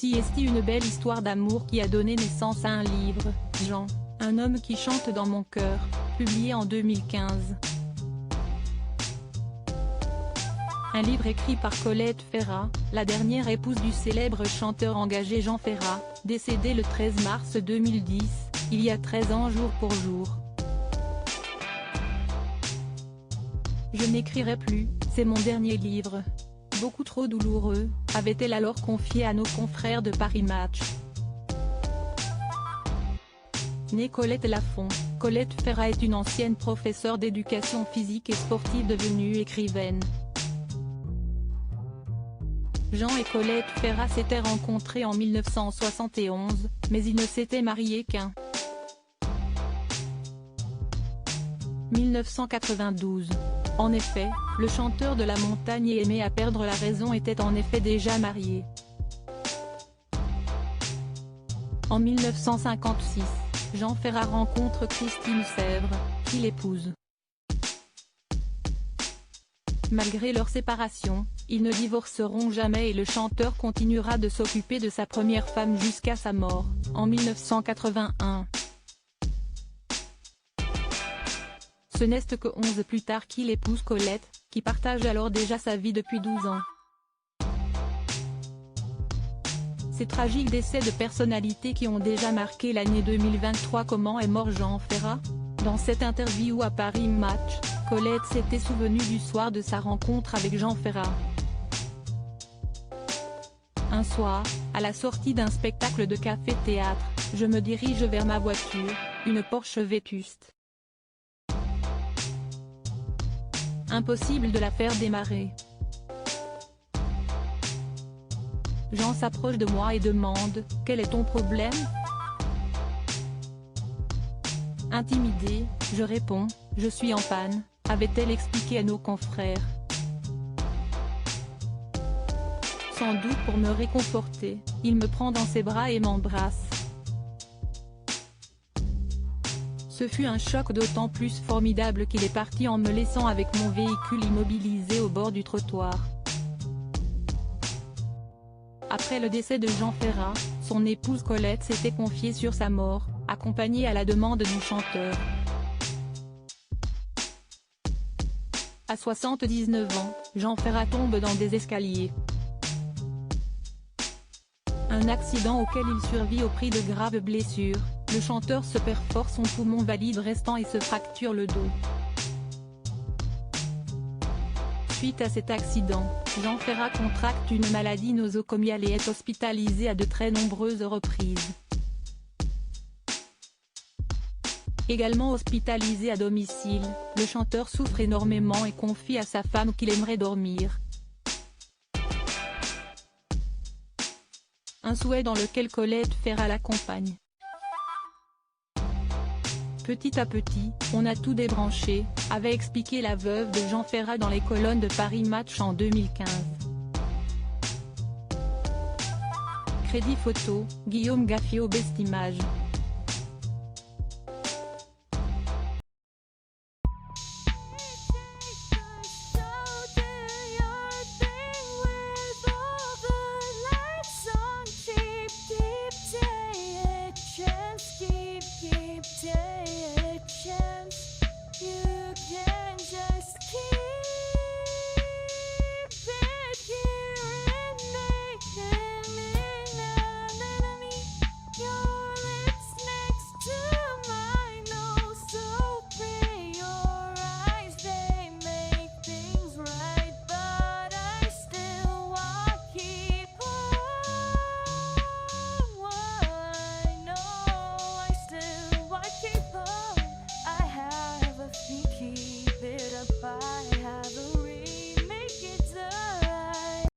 Si est une belle histoire d'amour qui a donné naissance à un livre, Jean, un homme qui chante dans mon cœur, publié en 2015. Un livre écrit par Colette Ferrat, la dernière épouse du célèbre chanteur engagé Jean Ferrat, décédé le 13 mars 2010, il y a 13 ans jour pour jour. Je n'écrirai plus, c'est mon dernier livre. Beaucoup trop douloureux, avait-elle alors confié à nos confrères de Paris Match. Née Colette Lafont, Colette Ferrat est une ancienne professeure d'éducation physique et sportive devenue écrivaine. Jean et Colette Ferrat s'étaient rencontrés en 1971, mais ils ne s'étaient mariés qu'en 1992. En effet, le chanteur de la montagne et aimé à perdre la raison était en effet déjà marié. En 1956, Jean Ferrat rencontre Christine Sèvres, qui l'épouse. Malgré leur séparation, ils ne divorceront jamais et le chanteur continuera de s'occuper de sa première femme jusqu'à sa mort, en 1981. Ce n'est que 11 plus tard qu'il épouse Colette, qui partage alors déjà sa vie depuis 12 ans. Ces tragiques décès de personnalités qui ont déjà marqué l'année 2023. Comment est mort Jean Ferrat? Dans cette interview à Paris Match, Colette s'était souvenue du soir de sa rencontre avec Jean Ferrat. Un soir, à la sortie d'un spectacle de café-théâtre, je me dirige vers ma voiture, une Porsche vétuste. Impossible de la faire démarrer. Jean s'approche de moi et demande « Quel est ton problème ?» Intimidée, je réponds « Je suis en panne », avait-elle expliqué à nos confrères. Sans doute pour me réconforter, il me prend dans ses bras et m'embrasse. Ce fut un choc d'autant plus formidable qu'il est parti en me laissant avec mon véhicule immobilisé au bord du trottoir. Après le décès de Jean Ferrat, son épouse Colette s'était confiée sur sa mort, accompagnée à la demande du chanteur. À 79 ans, Jean Ferrat tombe dans des escaliers. Un accident auquel il survit au prix de graves blessures. Le chanteur se perfore son poumon valide restant et se fracture le dos. Suite à cet accident, Jean Ferrat contracte une maladie nosocomiale et est hospitalisé à de très nombreuses reprises. Également hospitalisé à domicile, le chanteur souffre énormément et confie à sa femme qu'il aimerait dormir. Un souhait dans lequel Colette Ferrat l'accompagne. Petit à petit, on a tout débranché, avait expliqué la veuve de Jean Ferrat dans les colonnes de Paris Match en 2015. Crédit photo, Guillaume Gaffiot Best Image.